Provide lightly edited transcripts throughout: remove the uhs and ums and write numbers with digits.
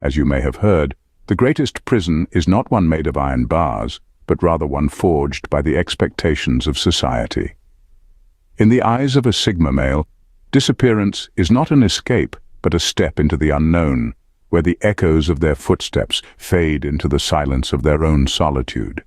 As you may have heard, the greatest prison is not one made of iron bars, but rather one forged by the expectations of society. In the eyes of a Sigma male, disappearance is not an escape, but a step into the unknown, where the echoes of their footsteps fade into the silence of their own solitude.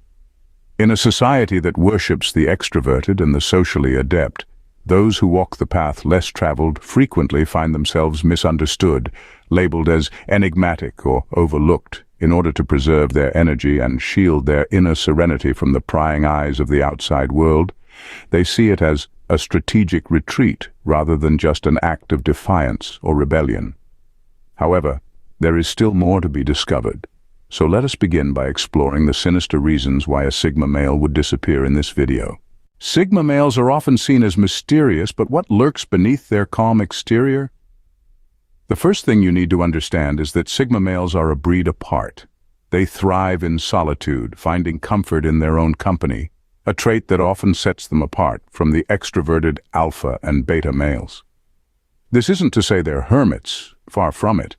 In a society that worships the extroverted and the socially adept, those who walk the path less traveled frequently find themselves misunderstood, labeled as enigmatic or overlooked, in order to preserve their energy and shield their inner serenity from the prying eyes of the outside world. They see it as a strategic retreat rather than just an act of defiance or rebellion. However, there is still more to be discovered, so let us begin by exploring the sinister reasons why a Sigma male would disappear in this video. Sigma males are often seen as mysterious, but what lurks beneath their calm exterior? The first thing you need to understand is that Sigma males are a breed apart. They thrive in solitude, finding comfort in their own company, a trait that often sets them apart from the extroverted alpha and beta males. This isn't to say they're hermits, far from it.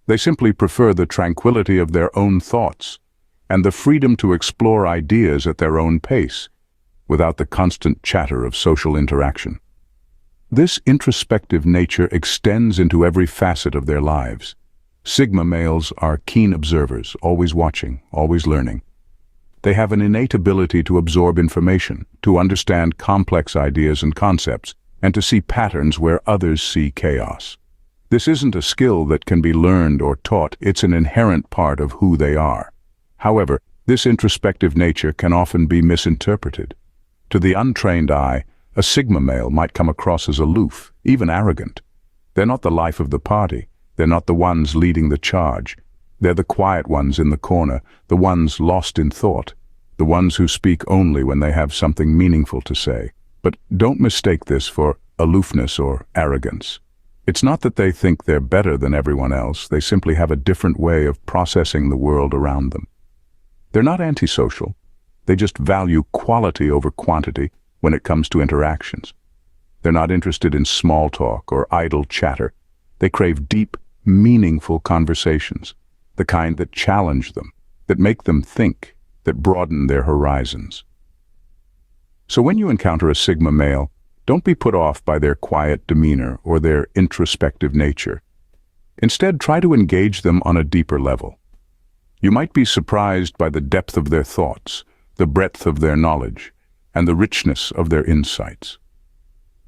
They simply prefer the tranquility of their own thoughts and the freedom to explore ideas at their own pace, without the constant chatter of social interaction. This introspective nature extends into every facet of their lives. Sigma males are keen observers, always watching, always learning. They have an innate ability to absorb information, to understand complex ideas and concepts, and to see patterns where others see chaos. This isn't a skill that can be learned or taught, it's an inherent part of who they are. However, this introspective nature can often be misinterpreted. To the untrained eye, a Sigma male might come across as aloof, even arrogant. They're not the life of the party, they're not the ones leading the charge. They're the quiet ones in the corner, the ones lost in thought, the ones who speak only when they have something meaningful to say. But don't mistake this for aloofness or arrogance. It's not that they think they're better than everyone else, they simply have a different way of processing the world around them. They're not antisocial, they just value quality over quantity when it comes to interactions. They're not interested in small talk or idle chatter. They crave deep, meaningful conversations, the kind that challenge them, that make them think, that broaden their horizons. So when you encounter a Sigma male, don't be put off by their quiet demeanor or their introspective nature. Instead, try to engage them on a deeper level. You might be surprised by the depth of their thoughts, the breadth of their knowledge, and the richness of their insights.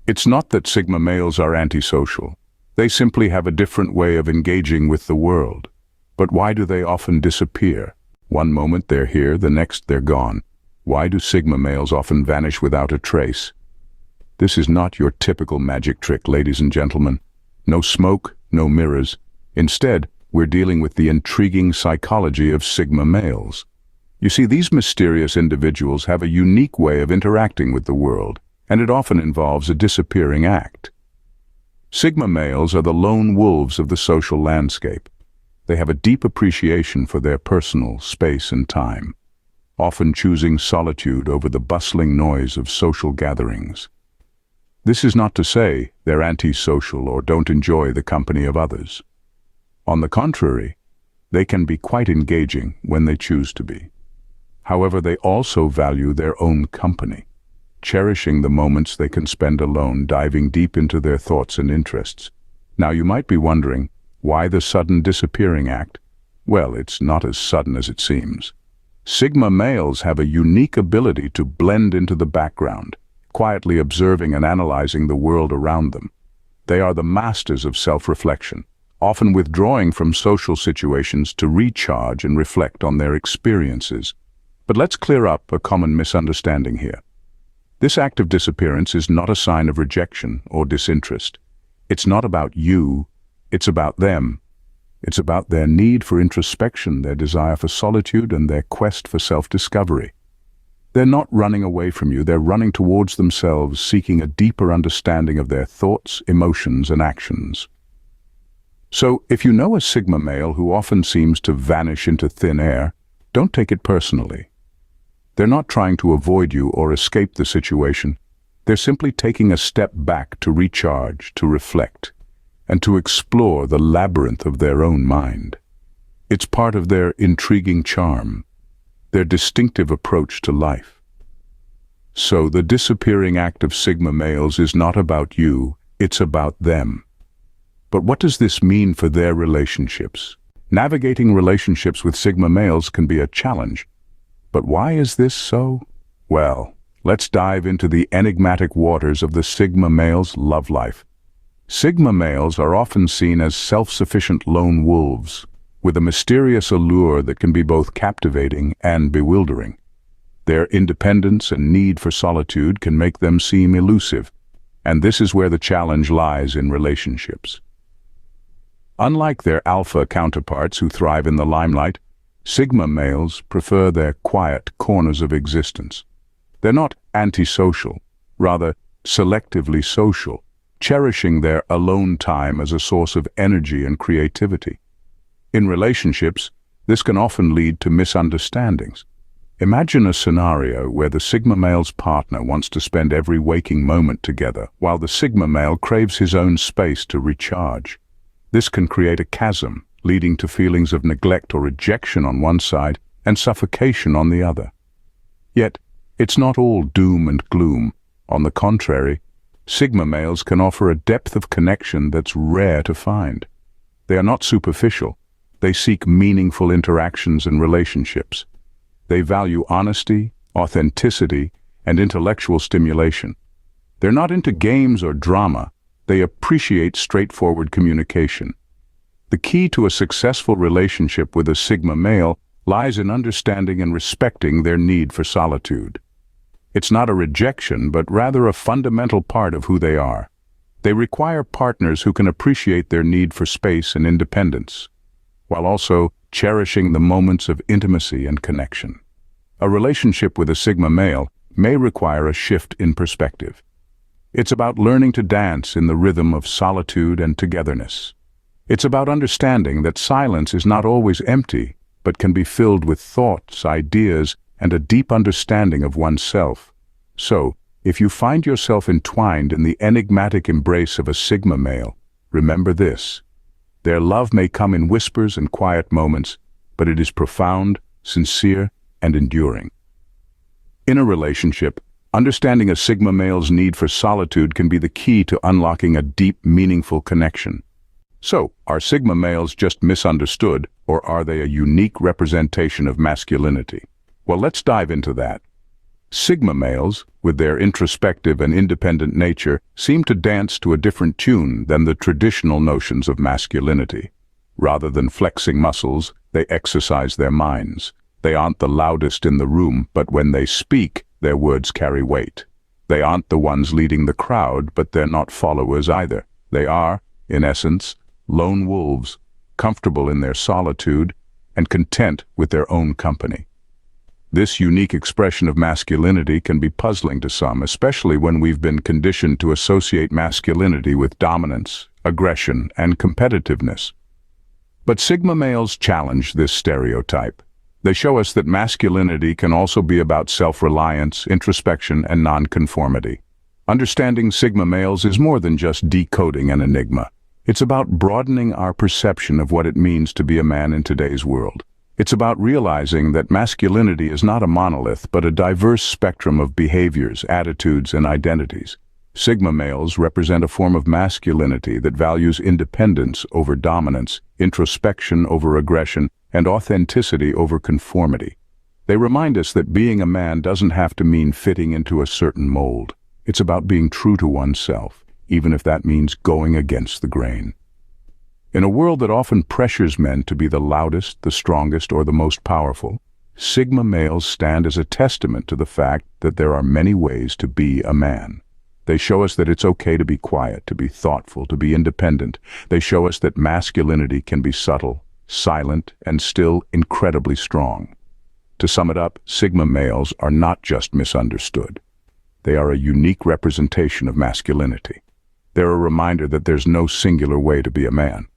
It's not that Sigma males are antisocial. They simply have a different way of engaging with the world. But why do they often disappear? One moment they're here, the next they're gone. Why do Sigma males often vanish without a trace? This is not your typical magic trick, ladies and gentlemen. No smoke, no mirrors. Instead, we're dealing with the intriguing psychology of Sigma males. You see, these mysterious individuals have a unique way of interacting with the world, and it often involves a disappearing act. Sigma males are the lone wolves of the social landscape. They have a deep appreciation for their personal space and time, often choosing solitude over the bustling noise of social gatherings. This is not to say they're antisocial or don't enjoy the company of others. On the contrary, they can be quite engaging when they choose to be. However, they also value their own company, cherishing the moments they can spend alone, diving deep into their thoughts and interests. Now, you might be wondering, why the sudden disappearing act? Well, it's not as sudden as it seems. Sigma males have a unique ability to blend into the background, quietly observing and analyzing the world around them. They are the masters of self-reflection, often withdrawing from social situations to recharge and reflect on their experiences. But let's clear up a common misunderstanding here. This act of disappearance is not a sign of rejection or disinterest. It's not about you, it's about them. It's about their need for introspection, their desire for solitude, and their quest for self-discovery. They're not running away from you, they're running towards themselves, seeking a deeper understanding of their thoughts, emotions, and actions. So, if you know a Sigma male who often seems to vanish into thin air, don't take it personally. They're not trying to avoid you or escape the situation. They're simply taking a step back to recharge, to reflect, and to explore the labyrinth of their own mind. It's part of their intriguing charm, their distinctive approach to life. So the disappearing act of Sigma males is not about you, it's about them. But what does this mean for their relationships? Navigating relationships with Sigma males can be a challenge. But why is this so? Well, let's dive into the enigmatic waters of the Sigma male's love life. Sigma males are often seen as self-sufficient lone wolves, with a mysterious allure that can be both captivating and bewildering. Their independence and need for solitude can make them seem elusive, and this is where the challenge lies in relationships. Unlike their alpha counterparts who thrive in the limelight, Sigma males prefer their quiet corners of existence. They're not antisocial, rather selectively social, cherishing their alone time as a source of energy and creativity. In relationships, this can often lead to misunderstandings. Imagine a scenario where the Sigma male's partner wants to spend every waking moment together, while the Sigma male craves his own space to recharge. This can create a chasm, leading to feelings of neglect or rejection on one side and suffocation on the other. Yet, it's not all doom and gloom. On the contrary, Sigma males can offer a depth of connection that's rare to find. They are not superficial. They seek meaningful interactions and relationships. They value honesty, authenticity, and intellectual stimulation. They're not into games or drama. They appreciate straightforward communication. The key to a successful relationship with a Sigma male lies in understanding and respecting their need for solitude. It's not a rejection, but rather a fundamental part of who they are. They require partners who can appreciate their need for space and independence, while also cherishing the moments of intimacy and connection. A relationship with a Sigma male may require a shift in perspective. It's about learning to dance in the rhythm of solitude and togetherness. It's about understanding that silence is not always empty, but can be filled with thoughts, ideas, and a deep understanding of oneself. So, if you find yourself entwined in the enigmatic embrace of a Sigma male, remember this: their love may come in whispers and quiet moments, but it is profound, sincere, and enduring. In a relationship, understanding a Sigma male's need for solitude can be the key to unlocking a deep, meaningful connection. So, are Sigma males just misunderstood, or are they a unique representation of masculinity? Well, let's dive into that. Sigma males, with their introspective and independent nature, seem to dance to a different tune than the traditional notions of masculinity. Rather than flexing muscles, they exercise their minds. They aren't the loudest in the room, but when they speak, their words carry weight. They aren't the ones leading the crowd, but they're not followers either. They are, in essence, lone wolves, comfortable in their solitude and content with their own company. This unique expression of masculinity can be puzzling to some, especially when we've been conditioned to associate masculinity with dominance, aggression, and competitiveness. But Sigma males challenge this stereotype. They show us that masculinity can also be about self-reliance, introspection, and nonconformity. Understanding Sigma males is more than just decoding an enigma. It's about broadening our perception of what it means to be a man in today's world. It's about realizing that masculinity is not a monolith, but a diverse spectrum of behaviors, attitudes, and identities. Sigma males represent a form of masculinity that values independence over dominance, introspection over aggression, and authenticity over conformity. They remind us that being a man doesn't have to mean fitting into a certain mold. It's about being true to oneself, even if that means going against the grain. In a world that often pressures men to be the loudest, the strongest, or the most powerful, Sigma males stand as a testament to the fact that there are many ways to be a man. They show us that it's okay to be quiet, to be thoughtful, to be independent. They show us that masculinity can be subtle, silent, and still incredibly strong. To sum it up, Sigma males are not just misunderstood. They are a unique representation of masculinity. They're a reminder that there's no singular way to be a man.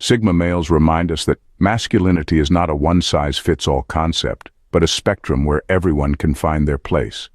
Sigma males remind us that masculinity is not a one-size-fits-all concept, but a spectrum where everyone can find their place.